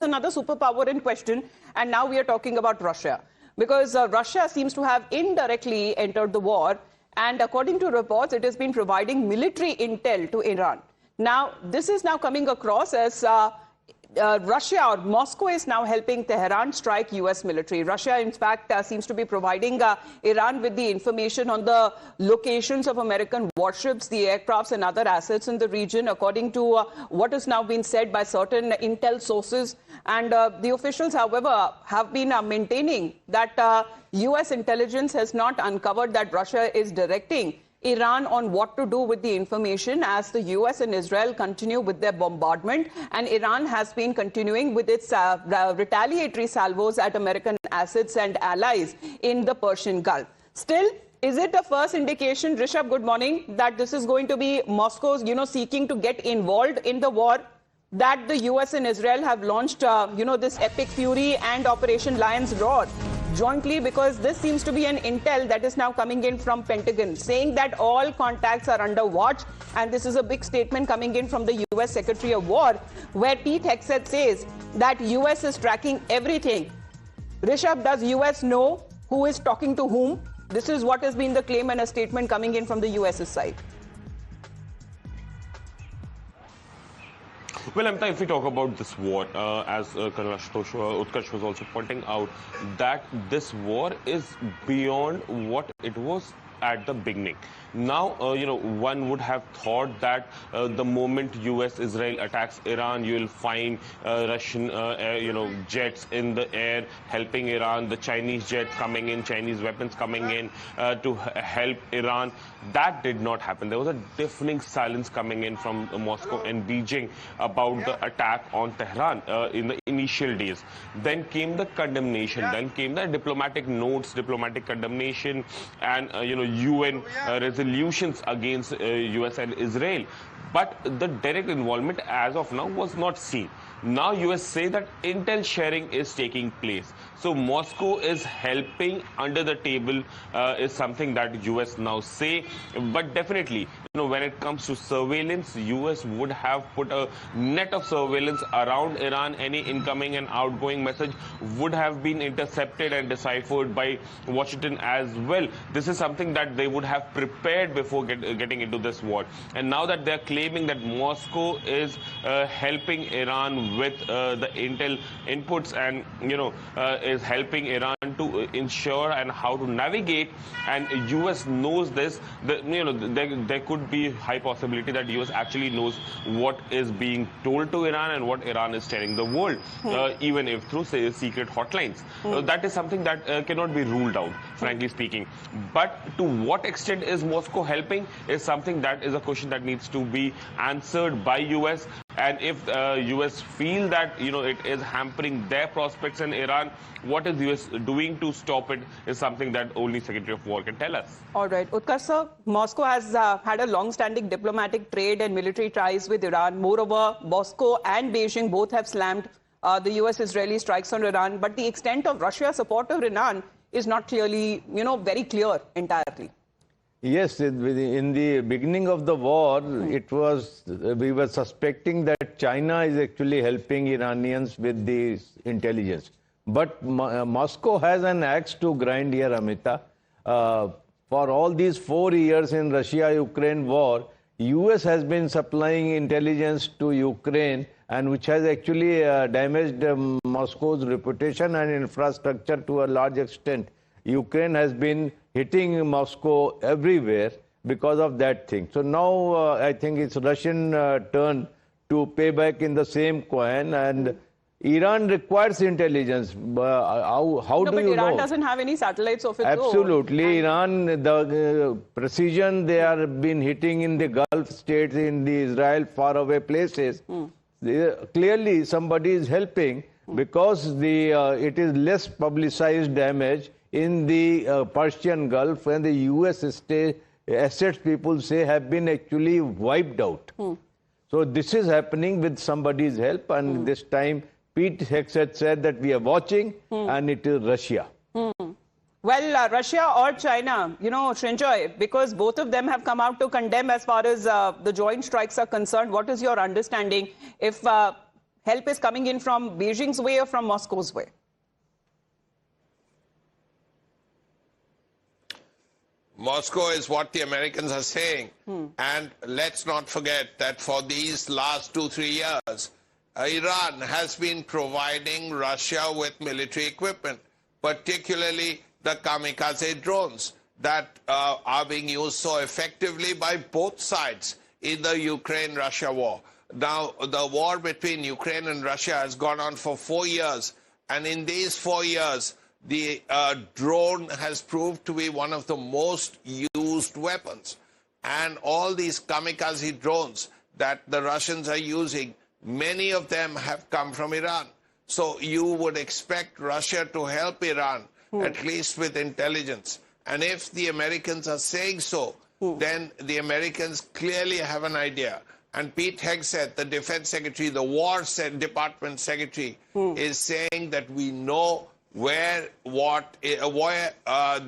another superpower in question. And now we are talking about Russia. Because Russia seems to have indirectly entered the war. And according to reports, it has been providing military intel to Iran. Now, this is now coming across as Russia or Moscow is now helping Tehran strike U.S. military. Russia, in fact, seems to be providing Iran with the information on the locations of American warships, the aircrafts and other assets in the region, according to what has now been said by certain intel sources. And the officials, however, have been maintaining that U.S. intelligence has not uncovered that Russia is directing Iran on what to do with the information as the US and Israel continue with their bombardment, and Iran has been continuing with its retaliatory salvos at American assets and allies in the Persian Gulf. Still, is it the first indication, Rishabh, good morning, that this is going to be Moscow's, seeking to get involved in the war, that the US and Israel have launched, this Epic Fury and Operation Lion's Roar jointly, because this seems to be an intel that is now coming in from Pentagon, saying that all contacts are under watch. And this is a big statement coming in from the US Secretary of War, where Pete Hegseth says that US is tracking everything. Rishabh, does US know who is talking to whom? This is what has been the claim and a statement coming in from the US's side. Well, Amita, if we talk about this war, as Colonel Utkarsh was also pointing out, that this war is beyond what it was at the beginning. Now, one would have thought that the moment US-Israel attacks Iran, you will find Russian, jets in the air helping Iran, the Chinese jets coming in, Chinese weapons coming in to help Iran. That did not happen. There was a deafening silence coming in from Moscow and Beijing about the attack on Tehran in the initial days. Then came the condemnation, then came the diplomatic notes, diplomatic condemnation, and, UN resolutions against US and Israel. But the direct involvement as of now was not seen. Now US say that intel sharing is taking place. So Moscow is helping under the table is something that US now say. But definitely, when it comes to surveillance, US would have put a net of surveillance around Iran. Any incoming and outgoing message would have been intercepted and deciphered by Washington as well. This is something that they would have prepared before getting into this war. And now that they're claiming that Moscow is helping Iran with the intel inputs and, is helping Iran to ensure and how to navigate, and US knows this, there could be high possibility that US actually knows what is being told to Iran and what Iran is telling the world, even if through, say, secret hotlines. That is something that cannot be ruled out, frankly speaking. But to what extent is Moscow helping is something that is a question that needs to be answered by US. And if US feel that, it is hampering their prospects in Iran, what is US doing to stop it is something that only Secretary of War can tell us. All right. Utkarsh sir, Moscow has had a long-standing diplomatic trade and military ties with Iran. Moreover, Moscow and Beijing both have slammed the US-Israeli strikes on Iran. But the extent of Russia's support of Iran is not clearly, very clear entirely. Yes, in the beginning of the war, we were suspecting that China is actually helping Iranians with the intelligence. But Moscow has an axe to grind here, Amita. For all these 4 years in Russia-Ukraine war, US has been supplying intelligence to Ukraine, and which has actually damaged Moscow's reputation and infrastructure to a large extent. Ukraine has been hitting Moscow everywhere because of that thing. So now I think it's Russian turn to pay back in the same coin, and Iran requires intelligence. How do you know? Iran doesn't have any satellites of its own. Absolutely. Iran, the precision they are been hitting in the Gulf states, in the Israel faraway places, clearly somebody is helping because it is less publicized damage in the Persian Gulf, and the US assets, people say, have been actually wiped out. So this is happening with somebody's help, and this time Pete Hegseth said that we are watching, and it is Russia. Well, Russia or China, Srinjoy, because both of them have come out to condemn as far as the joint strikes are concerned. What is your understanding? If help is coming in from Beijing's way or from Moscow's way? Moscow is what the Americans are saying. And let's not forget that for these last 2-3 years, Iran has been providing Russia with military equipment, particularly the kamikaze drones that are being used so effectively by both sides in the Ukraine-Russia war. Now, the war between Ukraine and Russia has gone on for 4 years, and in these 4 years, the drone has proved to be one of the most used weapons. And all these kamikaze drones that the Russians are using, many of them have come from Iran. So you would expect Russia to help Iran, at least with intelligence. And if the Americans are saying so, then the Americans clearly have an idea. And Pete Hegseth, the Defense Secretary, the War Department Secretary, is saying that we know where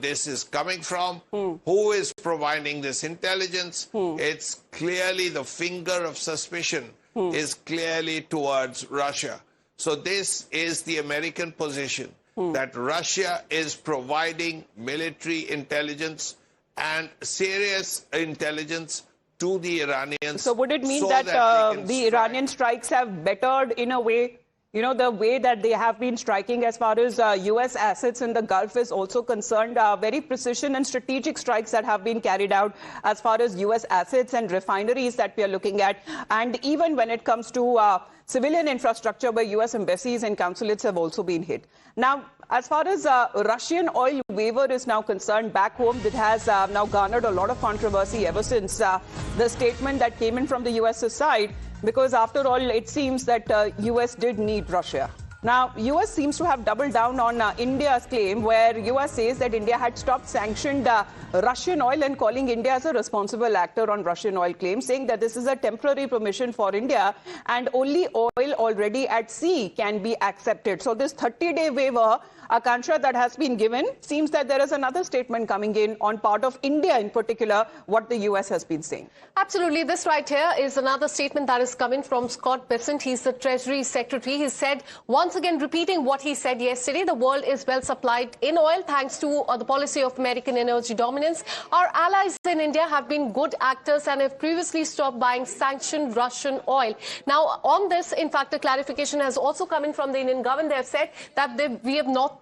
this is coming from, who is providing this intelligence. It's clearly the finger of suspicion is clearly towards Russia. So this is the American position, that Russia is providing military intelligence and serious intelligence to the Iranians. So would it mean so that, the Iranian strikes have bettered in a way? You know, the way that they have been striking as far as U.S. assets in the Gulf is also concerned, very precision and strategic strikes that have been carried out as far as U.S. assets and refineries that we are looking at. And even when it comes to civilian infrastructure, where U.S. embassies and consulates have also been hit. Now, as far as Russian oil waiver is now concerned, back home, it has now garnered a lot of controversy ever since the statement that came in from the U.S.'s side. Because after all, it seems that U.S. did need Russia. Now, U.S. seems to have doubled down on India's claim, where U.S. says that India had stopped sanctioned Russian oil and calling India as a responsible actor on Russian oil claims, saying that this is a temporary permission for India and only oil already at sea can be accepted. So this 30-day waiver, Akansha, that has been given, seems that there is another statement coming in on part of India in particular, what the U.S. has been saying. Absolutely. This right here is another statement that is coming from Scott Bessent. He's the Treasury Secretary. He said, once again, repeating what he said yesterday, the world is well supplied in oil thanks to the policy of American energy dominance. Our allies in India have been good actors and have previously stopped buying sanctioned Russian oil. Now, on this, in fact, a clarification has also come in from the Indian government. They have said that we have not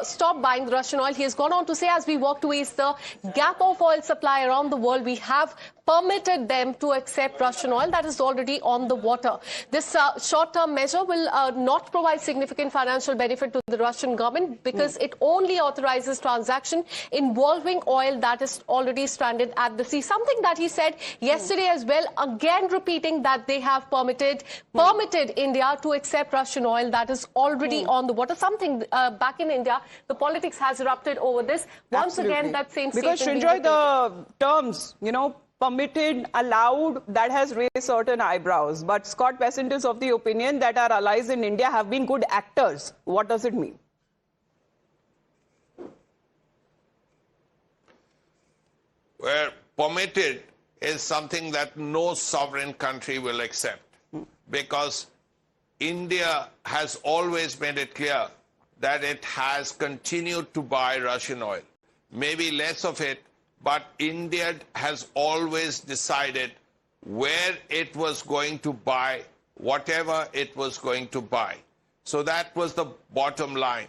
stop buying the Russian oil. He has gone on to say, as we walk towards the gap of oil supply around the world, we have permitted them to accept Russian oil that is already on the water. This short-term measure will not provide significant financial benefit to the Russian government because it only authorizes transaction involving oil that is already stranded at the sea. Something that he said yesterday as well, again repeating that they have permitted India to accept Russian oil that is already on the water. Something back in India, the politics has erupted over this. Once again, that same statement. Because, Srinjoy, the terms, you know, permitted, allowed, that has raised certain eyebrows. But Scott Bessent is of the opinion that our allies in India have been good actors. What does it mean? Where permitted is something that no sovereign country will accept. Because India has always made it clear that it has continued to buy Russian oil. Maybe less of it, but India has always decided where it was going to buy whatever it was going to buy. So that was the bottom line.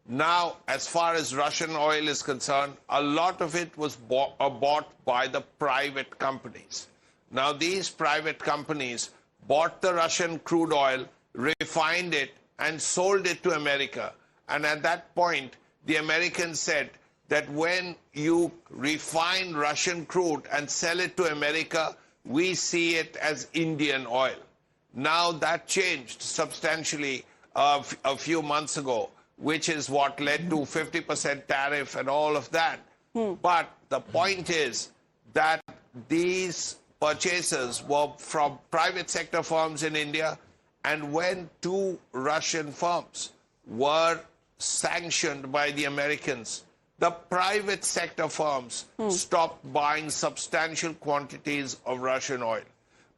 Now, as far as Russian oil is concerned, a lot of it was bought by the private companies. Now, these private companies bought the Russian crude oil, refined it, and sold it to America. And at that point, the Americans said that when you refine Russian crude and sell it to America, we see it as Indian oil. Now that changed substantially a few months ago, which is what led to 50% tariff and all of that. But the point is that these purchases were from private sector firms in India, and when two Russian firms were sanctioned by the Americans, the private sector firms stopped buying substantial quantities of Russian oil.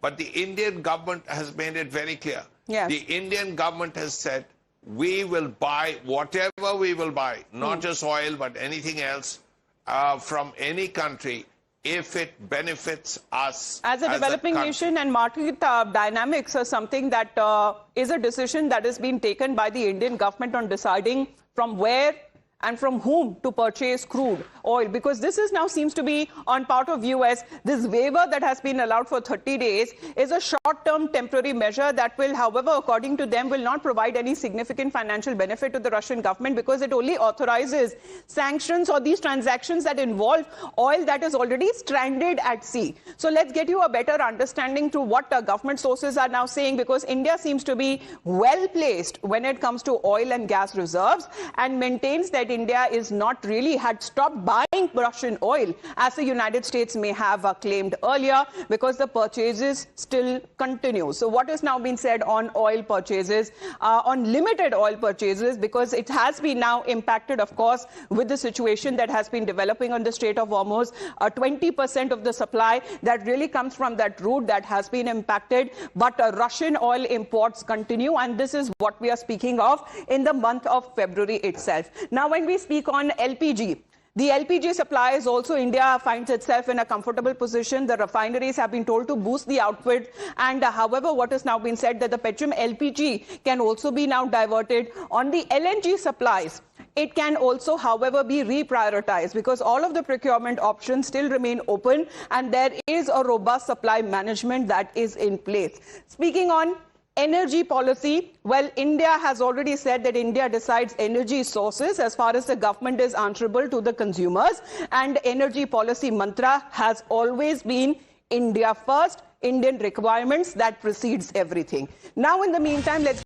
But the Indian government has made it very clear Yes. The Indian government has said, we will buy whatever we will buy, not just oil, but anything else from any country if it benefits us as a developing nation, and market dynamics are something that is a decision that has been taken by the Indian government on deciding from where and from whom to purchase crude oil, because this is now seems to be on part of US. This waiver that has been allowed for 30 days is a short-term temporary measure that will, however, according to them, will not provide any significant financial benefit to the Russian government, because it only authorizes sanctions or these transactions that involve oil that is already stranded at sea. So let's get you a better understanding to what government sources are now saying, because India seems to be well placed when it comes to oil and gas reserves, and maintains that India is not really had stopped buying Russian oil as the United States may have claimed earlier, because the purchases still continue. So what has now been said on oil purchases, on limited oil purchases, because it has been now impacted, of course, with the situation that has been developing on the Strait of Hormuz. 20% of the supply that really comes from that route that has been impacted, but Russian oil imports continue, and this is what we are speaking of in the month of February itself. Now, when we speak on LPG, the LPG supply is also, India finds itself in a comfortable position. The refineries have been told to boost the output. And however, what has now been said that the Petrom LPG can also be now diverted. On the LNG supplies, it can also, however, be reprioritized, because all of the procurement options still remain open and there is a robust supply management that is in place. Speaking on energy policy, well, India has already said that India decides energy sources as far as the government is answerable to the consumers, and energy policy mantra has always been India first, Indian requirements that precedes everything. Now, in the meantime, let's